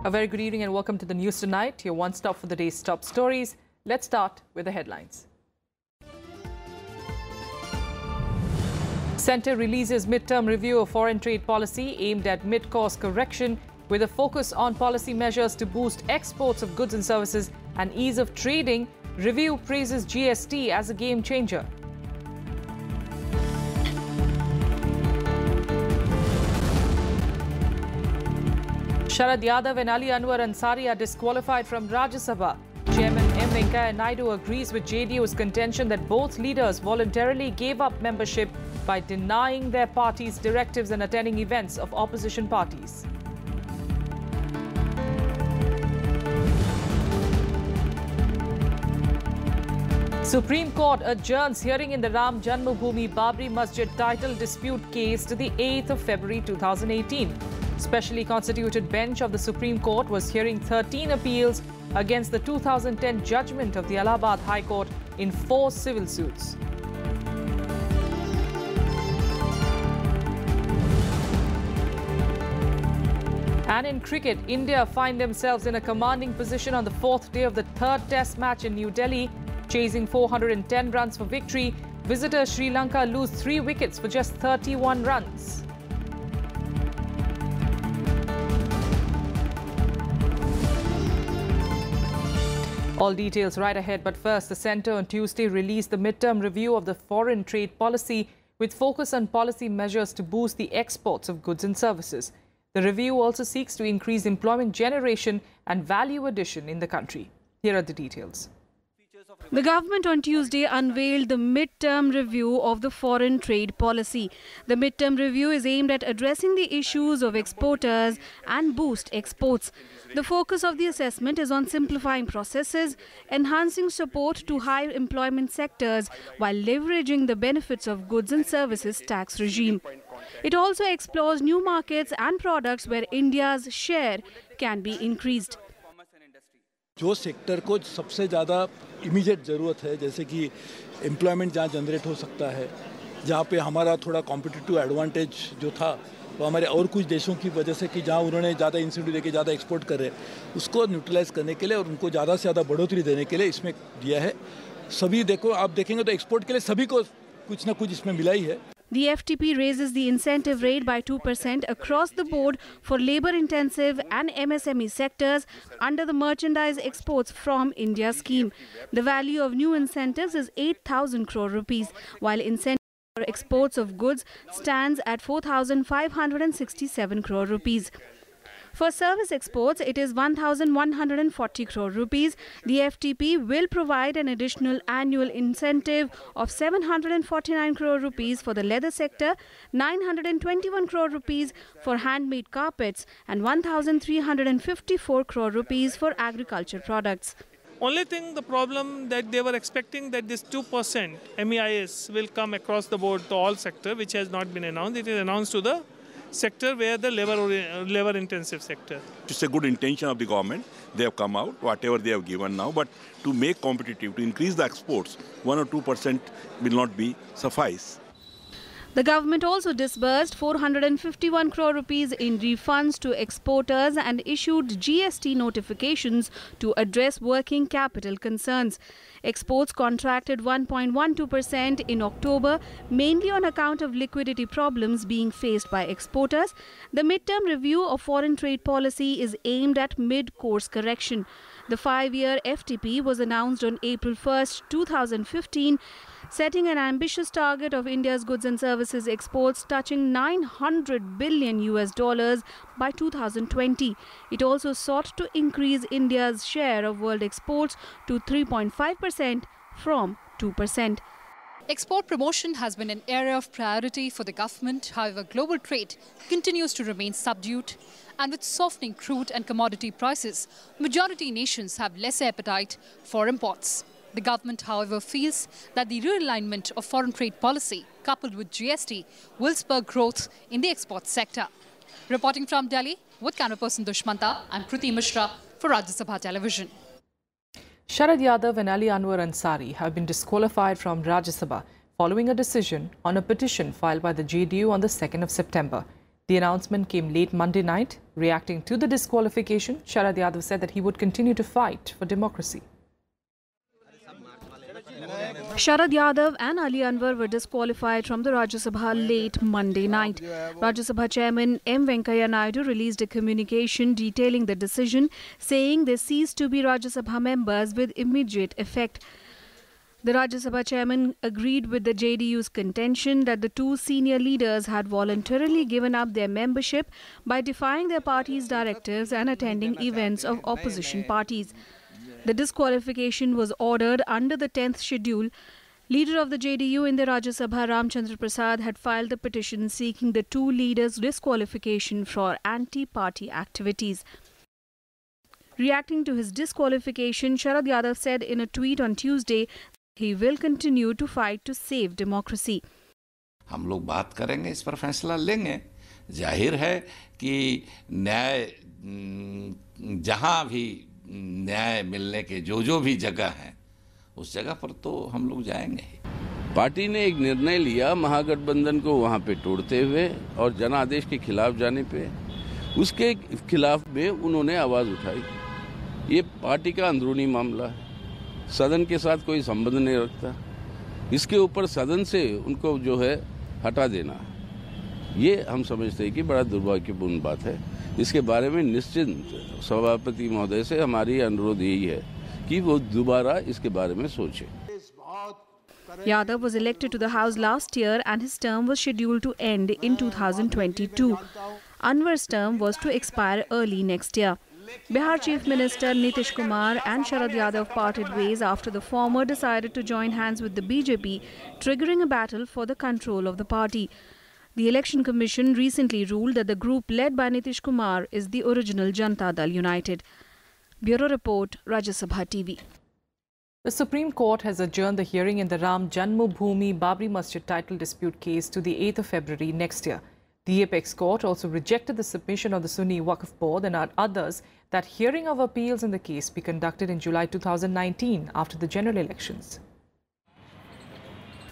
A very good evening and welcome to the news tonight, your one stop for the day's top stories. Let's start with the headlines. Centre releases mid-term review of foreign trade policy aimed at mid-course correction with a focus on policy measures to boost exports of goods and services and ease of trading. Review praises GST as a game changer. Sharad Yadav and Ali Anwar Ansari are disqualified from Rajya Sabha. Chairman M. Venkaiah Naidu agrees with JDU's contention that both leaders voluntarily gave up membership by denying their party's directives and attending events of opposition parties. Supreme Court adjourns hearing in the Ram Janmabhoomi Babri Masjid title dispute case to the 8th of February 2018. Specially constituted bench of the Supreme Court was hearing 13 appeals against the 2010 judgment of the Allahabad High Court in 4 civil suits. And in cricket, India find themselves in a commanding position on the 4th day of the 3rd Test match in New Delhi, chasing 410 runs for victory. Visitors Sri Lanka lose 3 wickets for just 31 runs. All details right ahead, but first, the Centre on Tuesday released the mid-term review of the foreign trade policy with focus on policy measures to boost the exports of goods and services. The review also seeks to increase employment generation and value addition in the country. Here are the details. The government on Tuesday unveiled the mid-term review of the foreign trade policy. The mid-term review is aimed at addressing the issues of exporters and boost exports. The focus of the assessment is on simplifying processes, enhancing support to high employment sectors while leveraging the benefits of goods and services tax regime. It also explores new markets and products where India's share can be increased. जो sector को सबसे ज़्यादा immediate ज़रूरत है, जैसे कि employment जहाँ generate हो सकता है, जहाँ पे हमारा थोड़ा कॉम्पिटिटिव एडवांटेज जो था वो हमारे और कुछ देशों की वजह से कि जहाँ उन्होंने ज़्यादा इंसेंटिव देके ज़्यादा एक्सपोर्ट कर रहे हैं, उसको न्यूट्रलाइज करने के लिए और उनको ज़्यादा से ज़्यादा बढ़ोतरी देने के लिए इसमें दिया है. सभी देखो, आप देखेंगे तो एक्सपोर्ट के लिए सभी को कुछ ना कुछ इसमें मिला ही है. The FTP raises the incentive rate by 2% across the board for labour-intensive and MSME sectors under the Merchandise Exports from India scheme. The value of new incentives is 8,000 crore rupees, while incentive for exports of goods stands at 4,567 crore rupees. For service exports, it is 1,140 crore rupees. The FTP will provide an additional annual incentive of 749 crore rupees for the leather sector, 921 crore rupees for handmade carpets, and 1,354 crore rupees for agriculture products. Only thing, the problem that they were expecting that this 2% MEIS will come across the board to all sector, which has not been announced. It is announced to the sector where the labor intensive sector. It's a good intention of the government. They have come out, whatever they have given now, but to make competitive, to increase the exports, 1 or 2% will not be suffice. The government also disbursed 451 crore rupees in refunds to exporters and issued GST notifications to address working capital concerns. Exports contracted 1.12% in October, mainly on account of liquidity problems being faced by exporters. The mid-term review of foreign trade policy is aimed at mid-course correction. The 5-year FTP was announced on April 1st, 2015, setting an ambitious target of India's goods and services exports touching $900 billion by 2020. It also sought to increase India's share of world exports to 3.5% from 2%. Export promotion has been an area of priority for the government. However, global trade continues to remain subdued. And with softening crude and commodity prices, majority nations have less appetite for imports. The government, however, feels that the realignment of foreign trade policy coupled with GST will spur growth in the export sector. Reporting from Delhi with camera person Dushmanta, I'm Kriti Mishra for Rajya Sabha Television. Sharad Yadav and Ali Anwar Ansari have been disqualified from Rajya Sabha following a decision on a petition filed by the JDU on the 2nd of September. The announcement came late Monday night. Reacting to the disqualification, Sharad Yadav said that he would continue to fight for democracy. Sharad Yadav and Ali Anwar were disqualified from the Rajya Sabha late Monday night. Rajya Sabha Chairman M. Venkaiah Naidu released a communication detailing the decision, saying they ceased to be Rajya Sabha members with immediate effect. The Rajya Sabha Chairman agreed with the JDU's contention that the two senior leaders had voluntarily given up their membership by defying their party's directives and attending events of opposition parties. The disqualification was ordered under the 10th schedule. Leader of the JDU in the Rajya Sabha, Ramchandra Prasad, had filed a petition seeking the two leaders' disqualification for anti-party activities. Reacting to his disqualification, Sharad Yadav said in a tweet on Tuesday he will continue to fight to save democracy. हम लोग बात करेंगे, इस पर फैसला लेंगे। जाहिर है कि न्याय जहां भी न्याय मिलने के जो भी जगह है उस जगह पर तो हम लोग जाएंगे। पार्टी ने एक निर्णय लिया महागठबंधन को वहां पे तोड़ते हुए और जनादेश के खिलाफ जाने पे, उसके खिलाफ में उन्होंने आवाज उठाई। ये पार्टी का अंदरूनी मामला है, सदन के साथ कोई संबंध नहीं रखता। इसके ऊपर सदन से उनको जो है हटा देना, ये हम समझते हैं कि बड़ा दुर्भाग्यपूर्ण बात है। इसके बारे में निश्चित सभापति महोदय से हमारी अनुरोध यही है कि वो दोबारा इसके बारे में सोचें। Yadav was elected to the House last year and his term was scheduled to end in 2022. Anwar's term was to expire early next year. Bihar Chief Minister Nitish Kumar and Sharad Yadav parted ways after the former decided to join hands with the BJP, triggering a battle for the control of the party. The Election Commission recently ruled that the group led by Nitish Kumar is the original Janata Dal United. Bureau Report, Rajya Sabha TV. The Supreme Court has adjourned the hearing in the Ram Janmabhoomi Babri Masjid title dispute case to the 8th of February next year. The Apex Court also rejected the submission of the Sunni Waqf Board and others that hearing of appeals in the case be conducted in July 2019 after the general elections.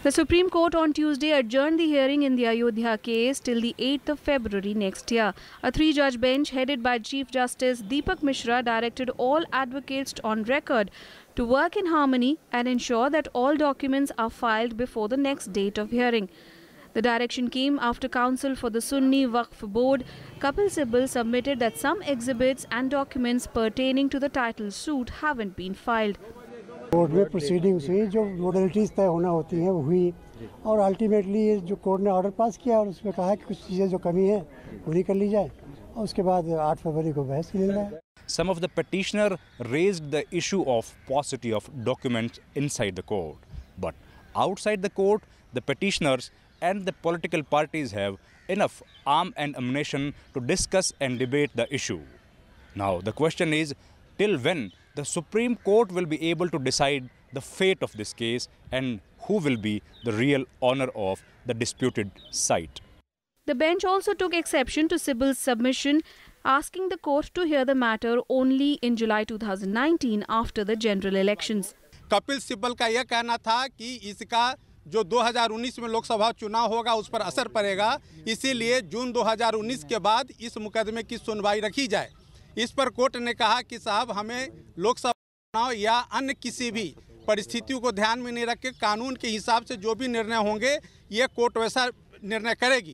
The Supreme Court on Tuesday adjourned the hearing in the Ayodhya case till the 8th of February next year. A three-judge bench headed by Chief Justice Deepak Mishra directed all advocates on record to work in harmony and ensure that all documents are filed before the next date of hearing. The direction came after counsel for the Sunni Waqf Board, Kapil Sibal, submitted that some exhibits and documents pertaining to the title suit haven't been filed. Court में proceedings हुई, जो modalities तय होना होती हैं वो हुई और अल्टीमेटली जो कोर्ट ने ऑर्डर पास किया और उसमें कहा कि कुछ चीज़ें जो कमी है पूरी कर ली जाए और उसके बाद 8 फरवरी को बहस मिल रहा है। Some of the petitioner raised the issue of paucity of documents inside the court, but outside the court, the petitioners and the political parties have enough arm and ammunition to discuss and debate the issue. Now the question is, till when the Supreme Court will be able to decide the fate of this case and who will be the real owner of the disputed site. The bench also took exception to Sibal's submission, asking the court to hear the matter only in July 2019 after the general elections. Kapil Sibal का यह कहना था कि इसका जो 2019 में लोकसभा चुनाव होगा उस पर असर पड़ेगा, इसीलिए जून 2019 के बाद इस मुकदमे की सुनवाई रखी जाए। इस पर कोर्ट ने कहा कि साहब हमें लोकसभा चुनाव या अन्य किसी भी परिस्थितियों को ध्यान में नहीं रख के कानून के हिसाब से जो भी निर्णय होंगे ये कोर्ट वैसा निर्णय करेगी।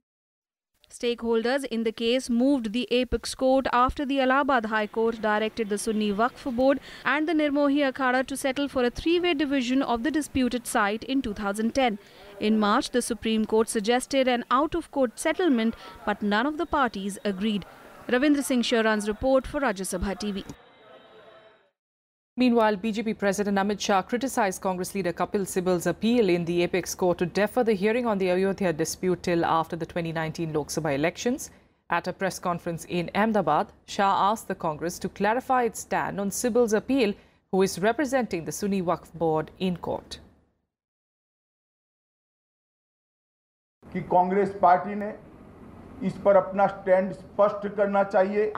Stakeholders in the case moved the Apex Court after the Allahabad High Court directed the Sunni Waqf Board and the Nirmohi Akhada to settle for a three-way division of the disputed site in 2010. In March, the Supreme Court suggested an out-of-court settlement, but none of the parties agreed. Ravindra Singh Sharan's report for Rajya Sabha TV. Meanwhile, BJP President Amit Shah criticized Congress leader Kapil Sibal's appeal in the Apex Court to defer the hearing on the Ayodhya dispute till after the 2019 Lok Sabha elections. At a press conference in Ahmedabad, Shah asked the Congress to clarify its stand on Sibal's appeal, who is representing the Sunni Waqf Board in court. कि Congress party ने इस पर अपना stand स्पष्ट करना चाहिए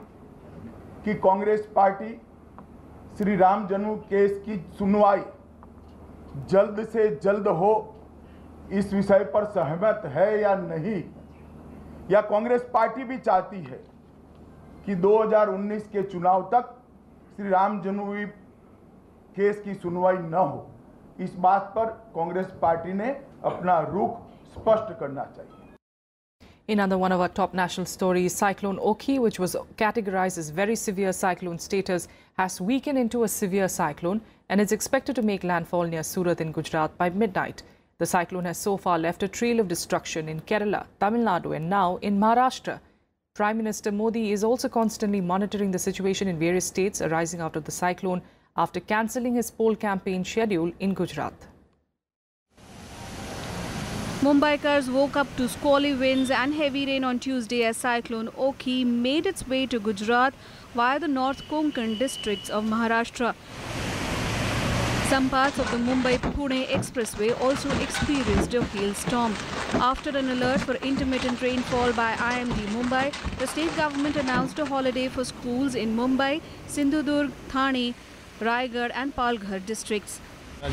कि Congress party Shri Ram जन्म केस की सुनवाई जल्द से जल्द हो, इस विषय पर सहमत है या नहीं। या कांग्रेस पार्टी भी चाहती है कि 2019 के चुनाव तक श्री राम जन्मभूमि केस की सुनवाई न हो? इस बात पर कांग्रेस पार्टी ने अपना रुख स्पष्ट करना चाहिए. In another one of our top national stories, Cyclone Oki, which was categorized as very severe cyclone status, has weakened into a severe cyclone and is expected to make landfall near Surat in Gujarat by midnight. The cyclone has so far left a trail of destruction in Kerala, Tamil Nadu and now in Maharashtra. Prime Minister Modi is also constantly monitoring the situation in various states arising out of the cyclone after cancelling his poll campaign schedule in Gujarat. Mumbaikars woke up to squally winds and heavy rain on Tuesday as Cyclone Oki made its way to Gujarat via the North Konkan districts of Maharashtra. Some parts of the Mumbai-Pune expressway also experienced a hailstorm. After an alert for intermittent rainfall by IMD Mumbai, the state government announced a holiday for schools in Mumbai, Sindhudurg, Thane, Raigad and Palghar districts.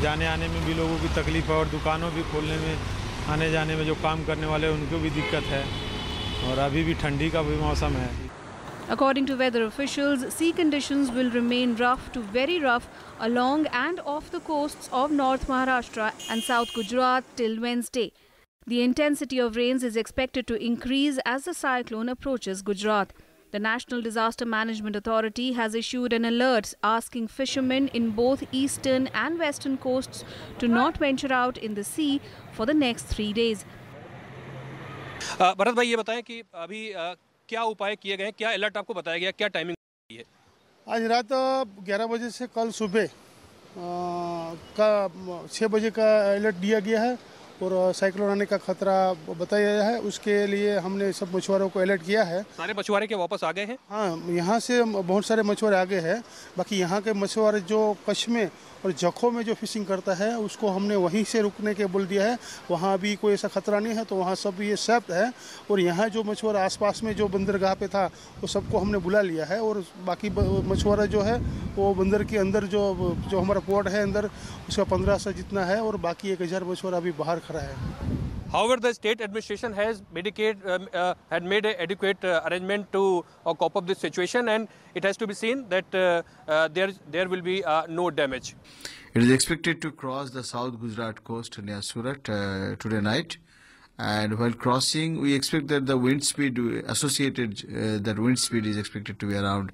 जाने आने में भी लोगों की तकलीफ है और दुकानों भी खोलने में आने जाने में जो काम करने वाले उनको भी दिक्कत है और अभी भी ठंडी का भी मौसम है. According to weather officials, sea conditions will remain rough to very rough along and off the coasts of North Maharashtra and South Gujarat till Wednesday. The intensity of rains is expected to increase as the cyclone approaches Gujarat. The National Disaster Management Authority has issued an alert asking fishermen in both eastern and western coasts to not venture out in the sea for the next 3 days. Bharat भाई ये बताएं कि अभी क्या उपाय किए गए, क्या अलर्ट आपको बताया गया, क्या टाइमिंग है? आज रात 11 बजे से कल सुबह का 6 बजे का अलर्ट दिया गया है और साइक्लोन आने का खतरा बताया गया है. उसके लिए हमने सब मछुआरों को अलर्ट किया है. सारे मछुआरे के वापस आ गए हैं? हाँ, यहाँ से बहुत सारे मछुआरे आ गए हैं. बाकी यहाँ के मछुआरे जो कच्छ में और जखों में जो फिशिंग करता है उसको हमने वहीं से रुकने के बोल दिया है. वहाँ अभी कोई ऐसा खतरा नहीं है, तो वहाँ सब ये सेफ है. और यहाँ जो मछुआरा आसपास में जो बंदरगाह पे था वो सबको हमने बुला लिया है. और बाकी मछुआरा जो है वो बंदर के अंदर जो हमारा पोर्ट है अंदर उसका 1500 जितना है और बाकी 1000 मछुआरा अभी बाहर खड़ा है. However, the state administration has had made an adequate arrangement to cope up this situation, and it has to be seen that there will be no damage. It is expected to cross the South Gujarat coast near Surat today night, and while crossing, we expect that the wind speed associated that wind speed is expected to be around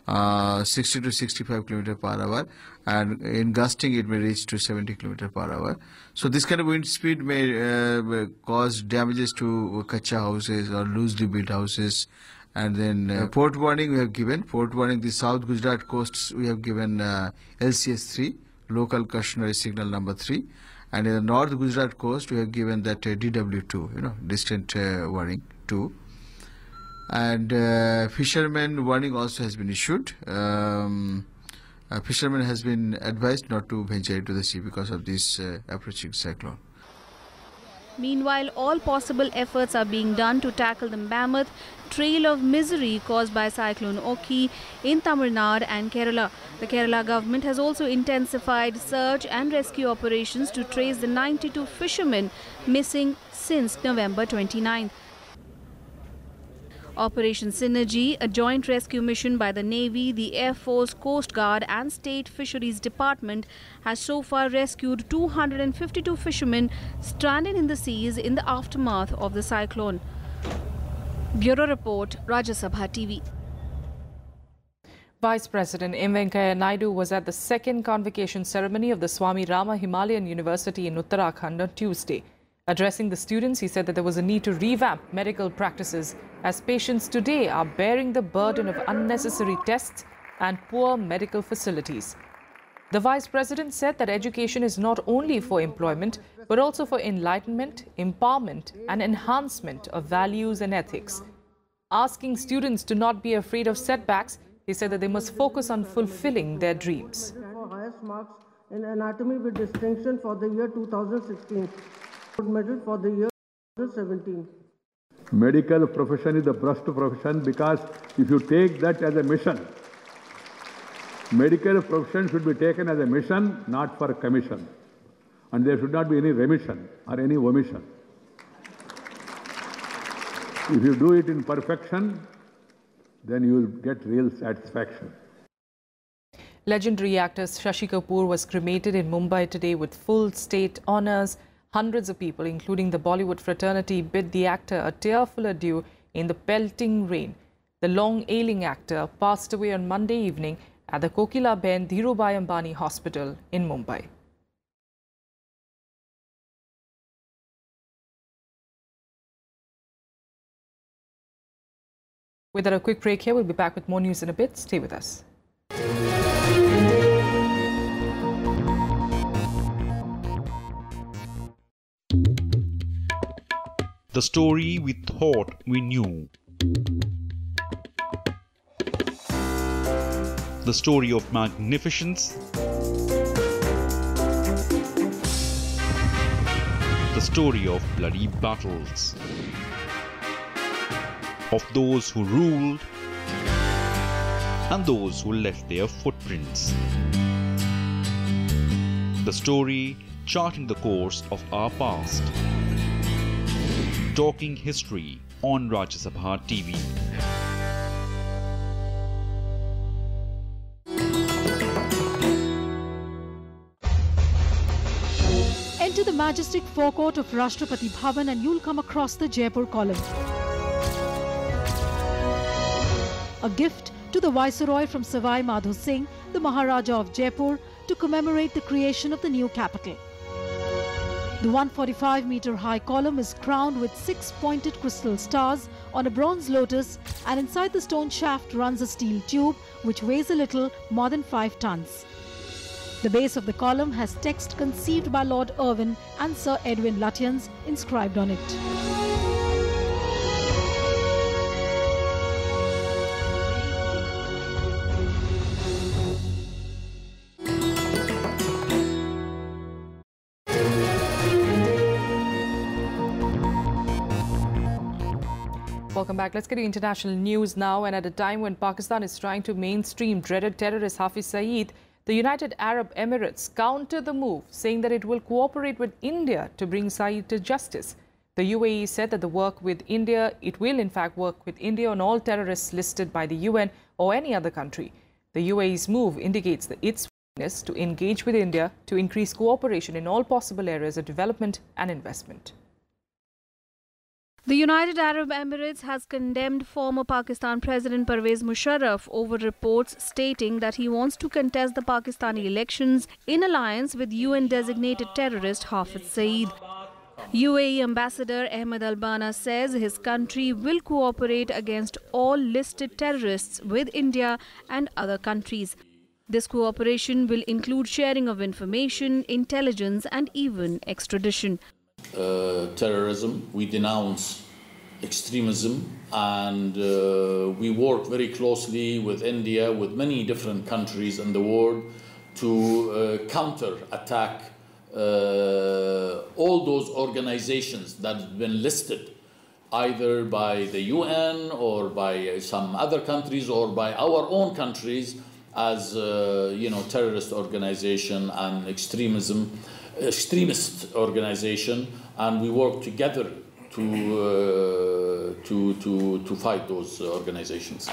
60 to 65 km per hour, and in gusting it may reach to 70 km per hour. So this kind of wind speed may cause damages to kacha houses or loosely built houses. And then port warning we have given. Port warning, the South Gujarat coasts we have given LCS 3, local cautionary signal number 3. And in the North Gujarat coast we have given that DW2, distant warning 2. And fishermen warning also has been issued. Fishermen has been advised not to venture into the sea because of this approaching cyclone. Meanwhile, all possible efforts are being done to tackle the mammoth trail of misery caused by Cyclone Oki in Tamil Nadu and Kerala. The Kerala government has also intensified search and rescue operations to trace the 92 fishermen missing since November 29th. Operation Synergy, a joint rescue mission by the Navy, the Air Force, Coast Guard and State Fisheries Department, has so far rescued 252 fishermen stranded in the seas in the aftermath of the cyclone. Bureau Report, Rajya Sabha TV. Vice President M. Venkaiah Naidu was at the second convocation ceremony of the Swami Rama Himalayan University in Uttarakhand on Tuesday. Addressing the students, he said that there was a need to revamp medical practices as patients today are bearing the burden of unnecessary tests and poor medical facilities. The Vice President said that education is not only for employment but also for enlightenment, empowerment and enhancement of values and ethics. Asking students to not be afraid of setbacks, he said that they must focus on fulfilling their dreams. For highest marks in anatomy with distinction for the year 2016. Medal for the year 2017. Medical profession is the best profession because if you take that as a mission, medical profession should be taken as a mission, not for commission. And there should not be any remission or any omission. If you do it in perfection, then you will get real satisfaction. Legendary actor Shashi Kapoor was cremated in Mumbai today with full state honours. Hundreds of people, including the Bollywood fraternity, bid the actor a tearful adieu in the pelting rain. The long-ailing actor passed away on Monday evening at the Kokilaben Dhirubhai Ambani Hospital in Mumbai. Without a quick break here, we'll be back with more news in a bit. Stay with us. The story we thought we knew. The story of magnificence. The story of bloody battles. Of those who ruled and those who left their footprints. The story charting the course of our past. Talking history on Rajya Sabha TV. Enter the majestic forecourt of Rashtrapati Bhavan and you'll come across the Jaipur column. A gift to the Viceroy from Savai Madho Singh, the Maharaja of Jaipur, to commemorate the creation of the new capital. The 145-meter-high column is crowned with 6 pointed crystal stars on a bronze lotus, and inside the stone shaft runs a steel tube which weighs a little more than 5 tons. The base of the column has text conceived by Lord Irwin and Sir Edwin Lutyens inscribed on it. Welcome back. Let's get to international news now. And at a time when Pakistan is trying to mainstream dreaded terrorist Hafiz Saeed, the United Arab Emirates countered the move, saying that it will cooperate with India to bring Saeed to justice. The UAE said that it will in fact work with India on all terrorists listed by the UN or any other country. The UAE's move indicates that its willingness to engage with India to increase cooperation in all possible areas of development and investment. The United Arab Emirates has condemned former Pakistan President Pervez Musharraf over reports stating that he wants to contest the Pakistani elections in alliance with UN-designated terrorist Hafiz Saeed. UAE Ambassador Ahmed Al-Bana says his country will cooperate against all listed terrorists with India and other countries. This cooperation will include sharing of information, intelligence and even extradition. Terrorism, we denounce extremism, and we work very closely with India, with many different countries in the world to counter-attack all those organizations that have been listed either by the UN or by some other countries or by our own countries as terrorist organization and extremist organization, and we work together to fight those organizations.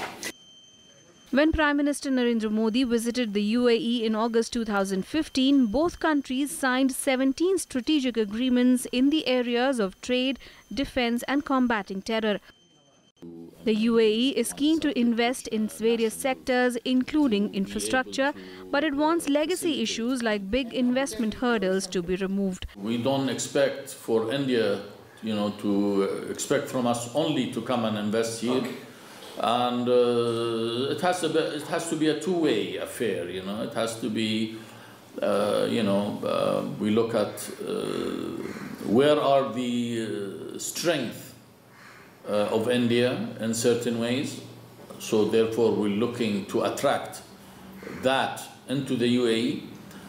When Prime Minister Narendra Modi visited the UAE in August 2015, both countries signed 17 strategic agreements in the areas of trade, defense and combating terror. The UAE is keen to invest in various sectors, including infrastructure, but it wants legacy issues like big investment hurdles to be removed. We don't expect for India, to expect from us only to come and invest here, and it has to be a two-way affair. It has to be, we look at where are the strengths of India in certain ways, so therefore we're looking to attract that into the UAE,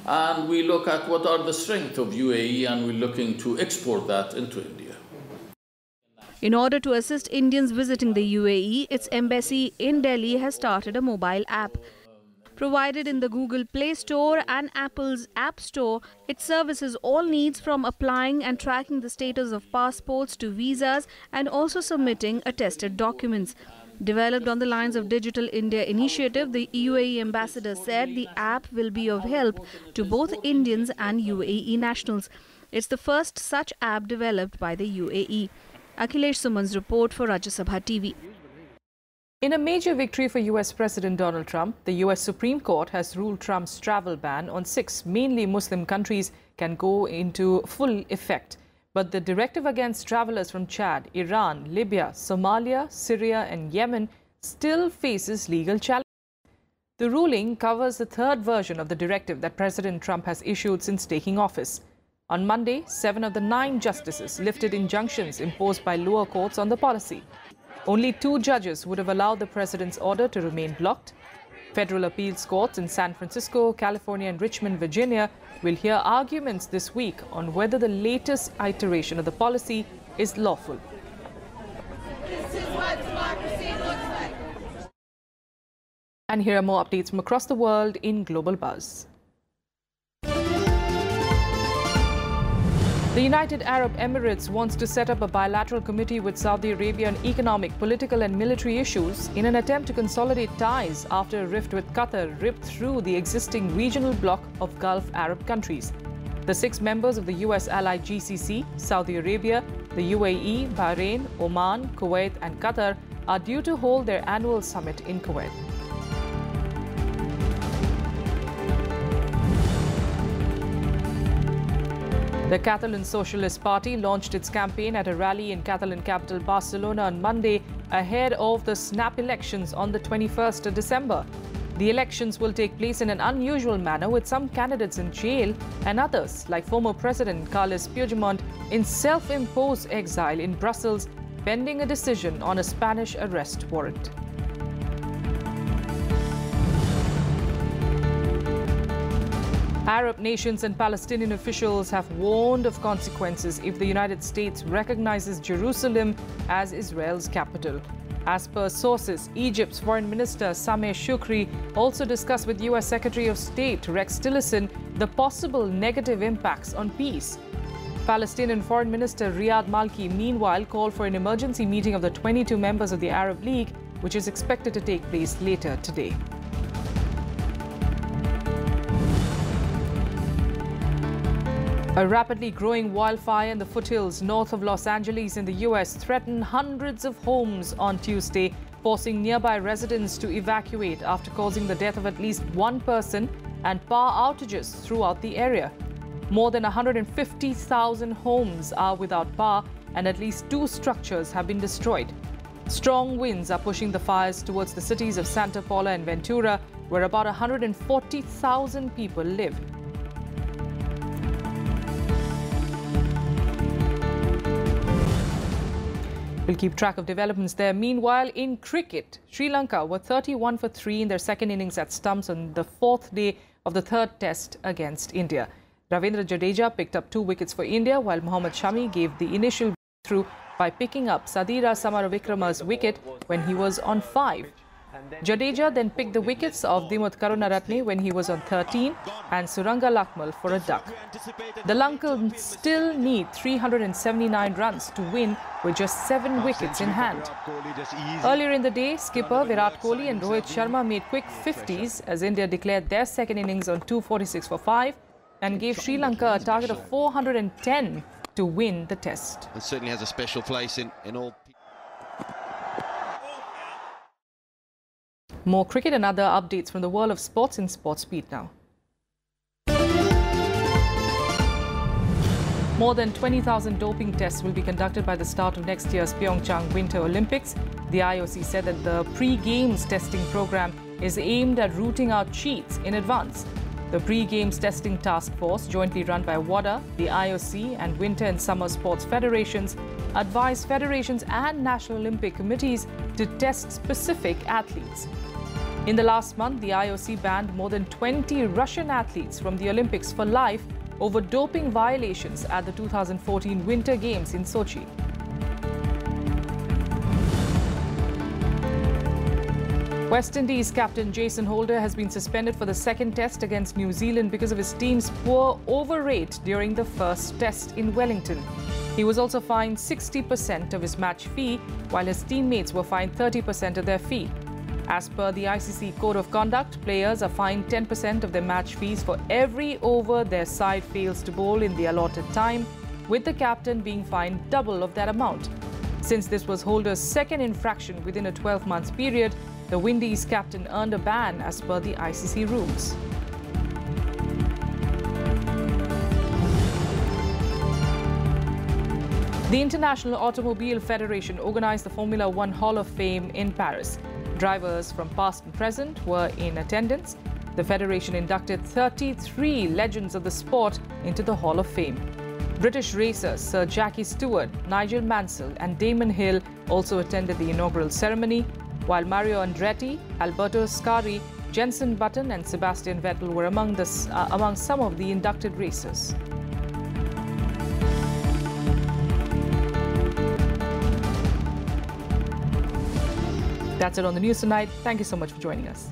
and we look at what are the strengths of UAE and we're looking to export that into India. In order to assist Indians visiting the UAE, its embassy in Delhi has started a mobile app. Provided in the Google Play Store and Apple's App Store, it services all needs from applying and tracking the status of passports to visas and also submitting attested documents. Developed on the lines of Digital India initiative, the UAE ambassador said the app will be of help to both Indians and UAE nationals. It's the first such app developed by the UAE. Akhilesh Suman's report for Rajya Sabha TV. In a major victory for US President Donald Trump, the US Supreme Court has ruled Trump's travel ban on 6 mainly Muslim countries can go into full effect. But the directive against travelers from Chad, Iran, Libya, Somalia, Syria and Yemen still faces legal challenges. The ruling covers the third version of the directive that President Trump has issued since taking office. On Monday, 7 of the 9 justices lifted injunctions imposed by lower courts on the policy. Only 2 judges would have allowed the president's order to remain blocked. Federal appeals courts in San Francisco, California and Richmond, Virginia will hear arguments this week on whether the latest iteration of the policy is lawful. This is what democracy looks like. And here are more updates from across the world in Global Buzz. The United Arab Emirates wants to set up a bilateral committee with Saudi Arabia on economic, political and military issues in an attempt to consolidate ties after a rift with Qatar ripped through the existing regional bloc of Gulf Arab countries. The 6 members of the US allied GCC, Saudi Arabia, the UAE, Bahrain, Oman, Kuwait and Qatar are due to hold their annual summit in Kuwait. The Catalan Socialist Party launched its campaign at a rally in Catalan capital Barcelona on Monday ahead of the snap elections on the 21st of December. The elections will take place in an unusual manner with some candidates in jail and others, like former President Carles Puigdemont, in self-imposed exile in Brussels, pending a decision on a Spanish arrest warrant. Arab nations and Palestinian officials have warned of consequences if the United States recognizes Jerusalem as Israel's capital. As per sources, Egypt's Foreign Minister Sameh Shoukry also discussed with US Secretary of State Rex Tillerson the possible negative impacts on peace. Palestinian Foreign Minister Riyad Malki meanwhile called for an emergency meeting of the 22 members of the Arab League, which is expected to take place later today. A rapidly growing wildfire in the foothills north of Los Angeles in the U.S. threatened hundreds of homes on Tuesday, forcing nearby residents to evacuate after causing the death of at least 1 person and power outages throughout the area. More than 150,000 homes are without power and at least 2 structures have been destroyed. Strong winds are pushing the fires towards the cities of Santa Paula and Ventura, where about 140,000 people live. We'll keep track of developments there. Meanwhile, in cricket, Sri Lanka were 31 for 3 in their second innings at stumps on the 4th day of the 3rd test against India. Ravindra Jadeja picked up 2 wickets for India, while Mohammad Shami gave the initial breakthrough by picking up Sadira Samaravikrama's wicket when he was on 5. Jadeja then picked the wickets of Dimuth Karunaratne when he was on 13 and Suranga Lakmal for a duck. The Lankans still need 379 runs to win with just 7 wickets in hand. Earlier in the day, skipper Virat Kohli and Rohit Sharma made quick 50s as India declared their second innings on 246 for 5 and gave Sri Lanka a target of 410 to win the test. And certainly has a special place in all. More cricket and other updates from the world of sports in Sports Beat now. More than 20,000 doping tests will be conducted by the start of next year's Pyeongchang Winter Olympics. The IOC said that the pre-games testing program is aimed at rooting out cheats in advance. The pre-games testing task force, jointly run by WADA, the IOC and Winter and Summer Sports Federations, advise federations and National Olympic Committees to test specific athletes. In the last month, the IOC banned more than 20 Russian athletes from the Olympics for life over doping violations at the 2014 Winter Games in Sochi. West Indies captain Jason Holder has been suspended for the second test against New Zealand because of his team's poor over rate during the first test in Wellington. He was also fined 60% of his match fee, while his teammates were fined 30% of their fee. As per the ICC Code of Conduct, players are fined 10% of their match fees for every over their side fails to bowl in the allotted time, with the captain being fined double of that amount. Since this was Holder's second infraction within a 12-month period, the Windies captain earned a ban as per the ICC rules. The International Automobile Federation organized the Formula One Hall of Fame in Paris. Drivers from past and present were in attendance. The federation inducted 33 legends of the sport into the Hall of Fame. British racers Sir Jackie Stewart, Nigel Mansell and Damon Hill also attended the inaugural ceremony, while Mario Andretti, Alberto Ascari, Jenson Button and Sebastian Vettel were among some of the inducted racers. That's it on the news tonight. Thank you so much for joining us.